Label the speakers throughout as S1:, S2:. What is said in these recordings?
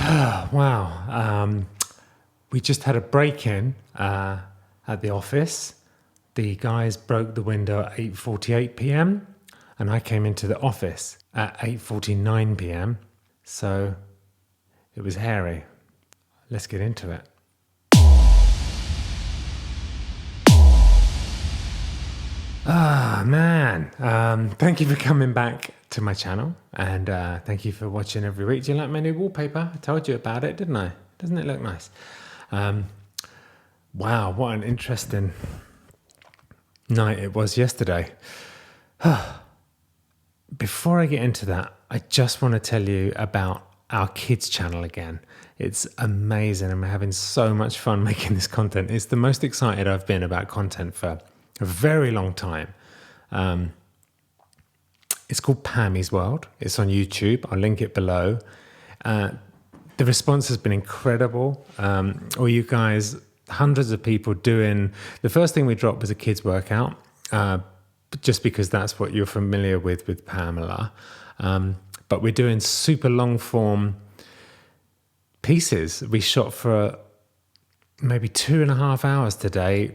S1: Wow. We just had a break-in at the office. The guys broke the window at 8:48 p.m. and I came into the office at 8:49 p.m. So it was hairy. Let's get into it. Ah, man. Thank you for coming back to my channel, and thank you for watching every week. Do you like my new wallpaper? I told you about it, didn't I? Doesn't it look nice? Wow, what an interesting night it was yesterday. Before I get into that, I just want to tell you about our kids channel again. It's amazing, and we're having so much fun making this content. It's the most excited I've been about content for a very long time. It's called Pammy's World. It's on YouTube. I'll link it below. The response has been incredible. All you guys, hundreds of people doing... The first thing we dropped was a kids workout, just because that's what you're familiar with Pamela. But we're doing super long form pieces. We shot for maybe 2.5 hours today,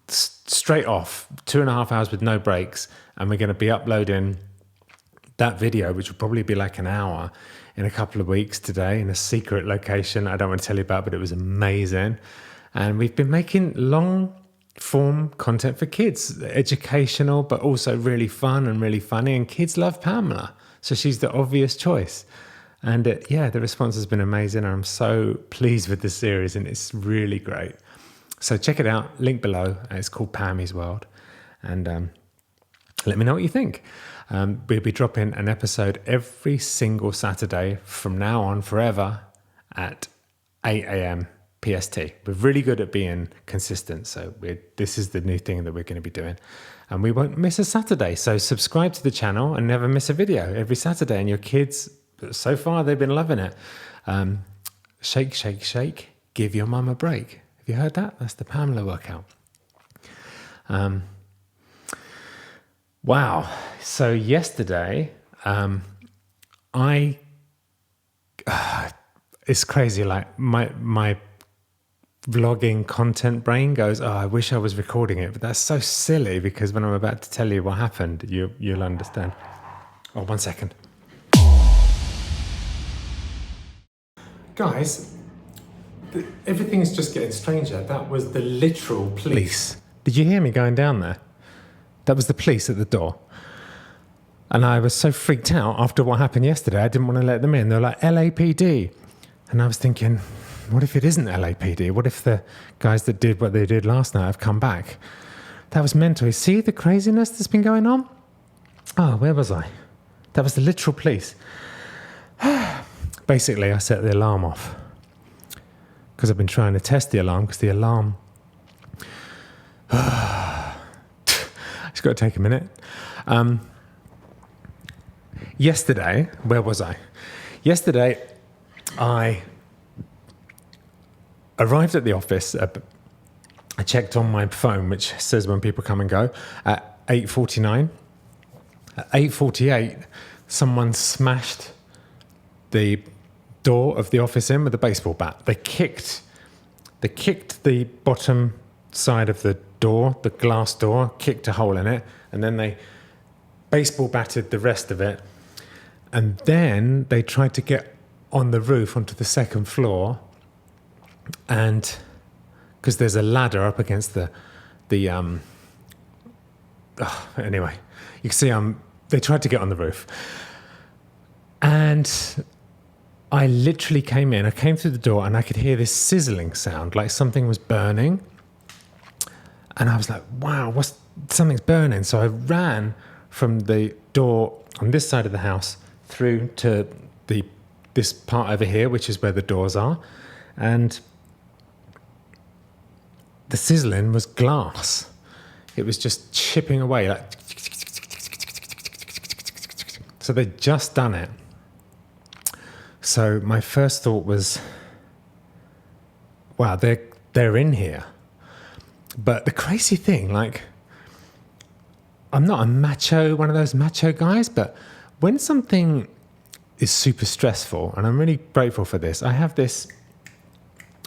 S1: straight off, 2.5 hours with no breaks. And we're going to be uploading that video, which will probably be like an hour, in a couple of weeks today in a secret location I don't want to tell you about, but it was amazing. And we've been making long form content for kids, educational, but also really fun and really funny. And kids love Pamela, so she's the obvious choice. And the response has been amazing. And I'm so pleased with this series, and it's really great. So check it out, link below. It's called Pammy's World. And let me know what you think. We'll be dropping an episode every single Saturday from now on forever at 8 a.m. PST. We're really good at being consistent. So this is the new thing that we're going to be doing. And we won't miss a Saturday. So subscribe to the channel and never miss a video every Saturday. And your kids, so far, they've been loving it. Shake, shake, shake. Give your mum a break. Have you heard that? That's the Pamela workout. Wow. So yesterday, it's crazy. Like my vlogging content brain goes, oh, I wish I was recording it, but that's so silly because when I'm about to tell you what happened, you'll understand. Oh, 1 second. Guys, everything is just getting stranger. That was the literal police. Did you hear me going down there? That was the police at the door. And I was so freaked out after what happened yesterday, I didn't want to let them in. They were like, LAPD. And I was thinking, what if it isn't LAPD? What if the guys that did what they did last night have come back? That was mental. You see the craziness that's been going on? Oh, where was I? That was the literal police. Basically, I set the alarm off because I've been trying to test the alarm because the alarm... It's got to take a minute. Yesterday, where was I? Yesterday, I arrived at the office. I checked on my phone, which says when people come and go, at 8:49. At 8:48, someone smashed the door of the office in with a baseball bat. They kicked the bottom side of the door, the glass door, kicked a hole in it, and then they baseball batted the rest of it. And then they tried to get on the roof onto the second floor, and because there's a ladder up against anyway, you can see they tried to get on the roof. And I literally came in, I came through the door and I could hear this sizzling sound, like something was burning. And I was like, wow, something's burning. So I ran from the door on this side of the house through to this part over here, which is where the doors are. And the sizzling was glass. It was just chipping away. Like, so they'd just done it. So my first thought was, wow, they're in here. But the crazy thing, like, I'm not one of those macho guys, but when something is super stressful, and I'm really grateful for this. I have this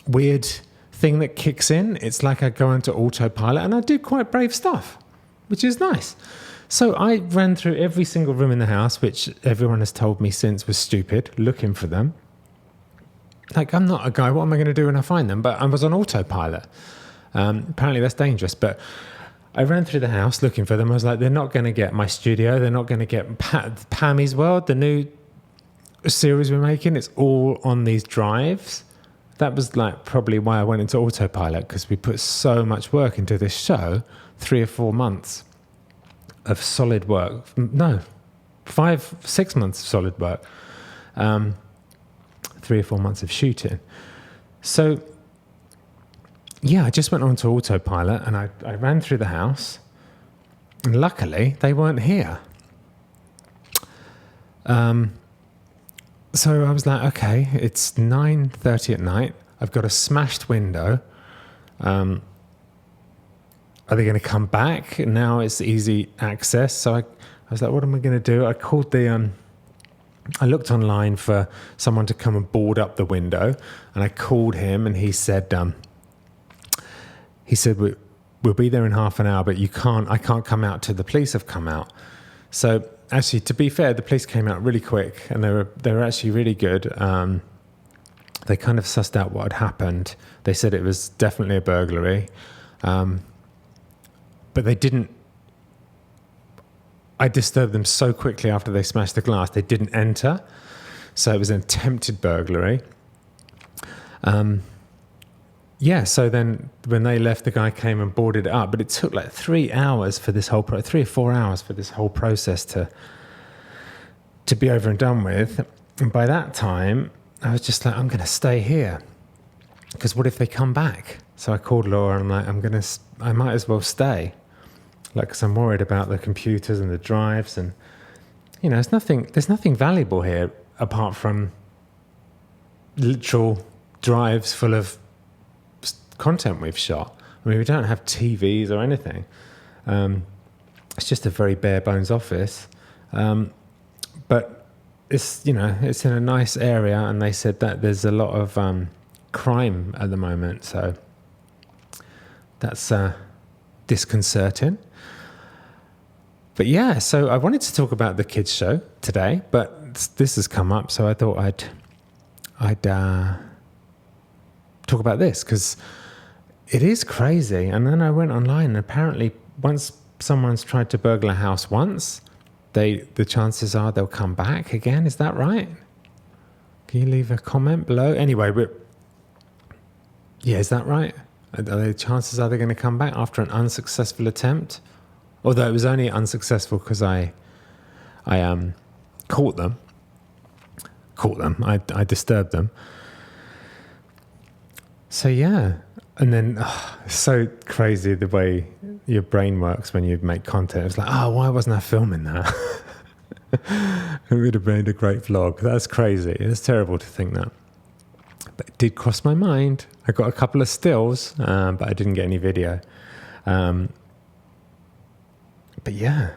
S1: weird thing that kicks in. It's like I go into autopilot and I do quite brave stuff, which is nice. So I ran through every single room in the house, which everyone has told me since was stupid, looking for them. Like, I'm not a guy, what am I going to do when I find them? But I was on autopilot. Apparently that's dangerous, but I ran through the house looking for them. I was like, they're not going to get my studio. They're not going to get Pammy's World, the new series we're making. It's all on these drives. That was like probably why I went into autopilot, because we put so much work into this show, 3 or 4 months of solid work. No, 5-6 months of solid work. 3 or 4 months of shooting. So, yeah, I just went on to autopilot and I ran through the house, and luckily they weren't here. So I was like, okay, it's 9:30 at night. I've got a smashed window. Are they going to come back? Now it's easy access. So I was like, what am I going to do? I called I looked online for someone to come and board up the window, and I called him, and he said, we'll be there in half an hour, but I can't come out till the police have come out. So actually, to be fair, the police came out really quick, and they were actually really good. They kind of sussed out what had happened. They said it was definitely a burglary, but they didn't. I disturbed them so quickly after they smashed the glass, they didn't enter. So it was an attempted burglary. So then when they left, the guy came and boarded it up. But it took like 3 hours for this whole 3 or 4 hours for this whole process to be over and done with. And by that time, I was just like, I'm going to stay here, because what if they come back? So I called Laura, and I'm like, I might as well stay. Like, because I'm worried about the computers and the drives, and there's nothing valuable here apart from literal drives full of content we've shot. I mean, we don't have TVs or anything. It's just a very bare bones office, but it's it's in a nice area, and they said that there's a lot of crime at the moment, so that's disconcerting. But yeah, so I wanted to talk about the kids show today, but this has come up, so I thought I'd talk about this, because it is crazy. And then I went online, and apparently once someone's tried to burgle a house once, the chances are they'll come back again. Is that right? Can you leave a comment below? Anyway, is that right? Chances are they're going to come back after an unsuccessful attempt? Although it was only unsuccessful because I caught them. I disturbed them. So yeah, and then it's so crazy the way your brain works when you make content. It's like, why wasn't I filming that? It would have made a great vlog. That's crazy. It's terrible to think that. But it did cross my mind. I got a couple of stills, but I didn't get any video. But yeah,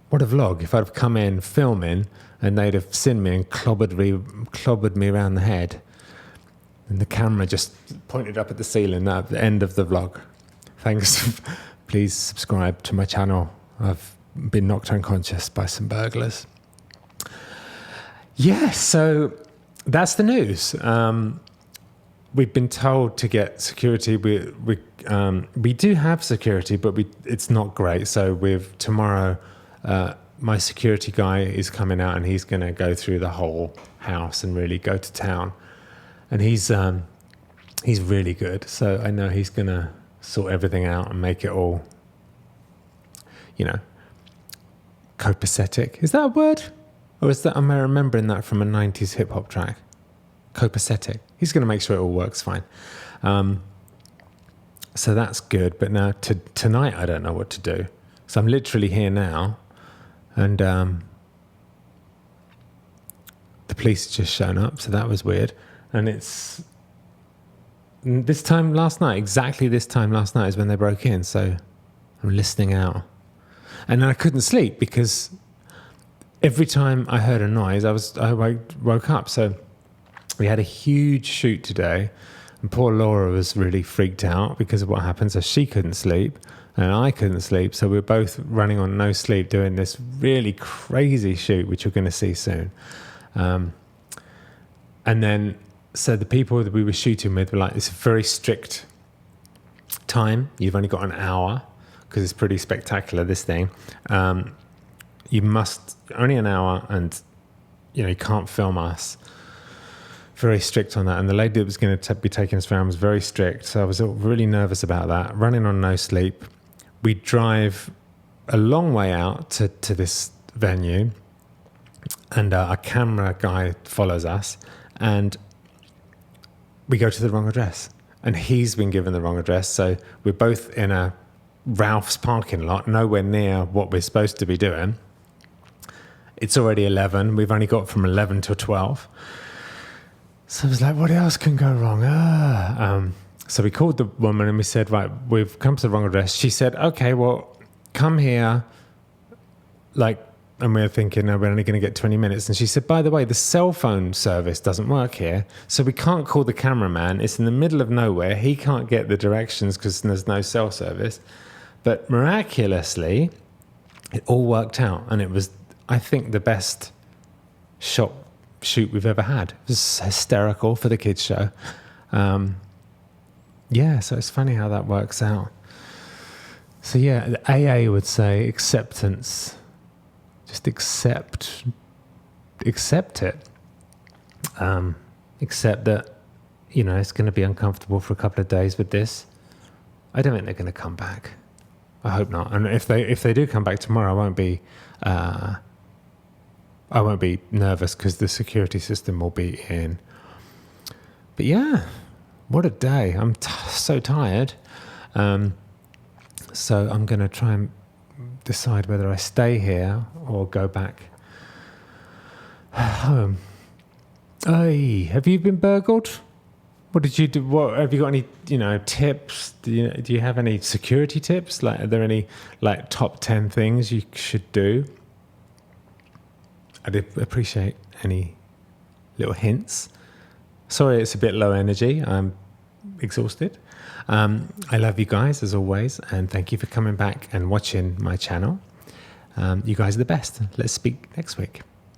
S1: what a vlog. If I'd have come in filming and they'd have seen me and clobbered me around the head, and the camera just pointed up at the ceiling at the end of the vlog. Thanks. Please subscribe to my channel. I've been knocked unconscious by some burglars. Yeah, so that's the news. We've been told to get security. We do have security, but it's not great. So tomorrow, my security guy is coming out, and he's going to go through the whole house and really go to town. And he's really good. So I know he's going to sort everything out and make it all, copacetic. Is that a word? Or am I remembering that from a 90s hip hop track? Copacetic. He's going to make sure it all works fine. So that's good. But now tonight, I don't know what to do. So I'm literally here now, and the police had just shown up. So that was weird. And it's exactly this time last night is when they broke in. So I'm listening out. And I couldn't sleep because every time I heard a noise, I woke up. So we had a huge shoot today, and poor Laura was really freaked out because of what happened. So she couldn't sleep, and I couldn't sleep. So we were both running on no sleep doing this really crazy shoot, which you're going to see soon. And then, so the people that we were shooting with were like, it's a very strict time. You've only got an hour because it's pretty spectacular, this thing. You must, only an hour, and you can't film us. Very strict on that. And the lady that was going to be taking us around was very strict. So I was really nervous about that. Running on no sleep. We drive a long way out to this venue, and our camera guy follows us, and we go to the wrong address. And he's been given the wrong address. So we're both in a Ralph's parking lot, nowhere near what we're supposed to be doing. It's already 11. We've only got from 11 till 12. So I was like, what else can go wrong? So we called the woman and we said, right, we've come to the wrong address. She said, okay, well, come here. And we were thinking, no, we're only going to get 20 minutes. And she said, by the way, the cell phone service doesn't work here. So we can't call the cameraman. It's in the middle of nowhere. He can't get the directions because there's no cell service. But miraculously, it all worked out. And it was, I think, the best shoot we've ever had. It was hysterical for the kids show. So it's funny how that works out. So yeah, the AA would say acceptance. Just accept it. Accept that, it's going to be uncomfortable for a couple of days with this. I don't think they're going to come back. I hope not. And if they do come back tomorrow, I won't be nervous because the security system will be in. But yeah, what a day. I'm so tired. So I'm going to try and decide whether I stay here or go back home. Hey, have you been burgled? What did you do? What have you got? Any tips? Do you have any security tips? Are there any top 10 things you should do? I'd appreciate any little hints. Sorry, it's a bit low energy. I'm exhausted. I love you guys as always, and thank you for coming back and watching my channel. You guys are the best. Let's speak next week.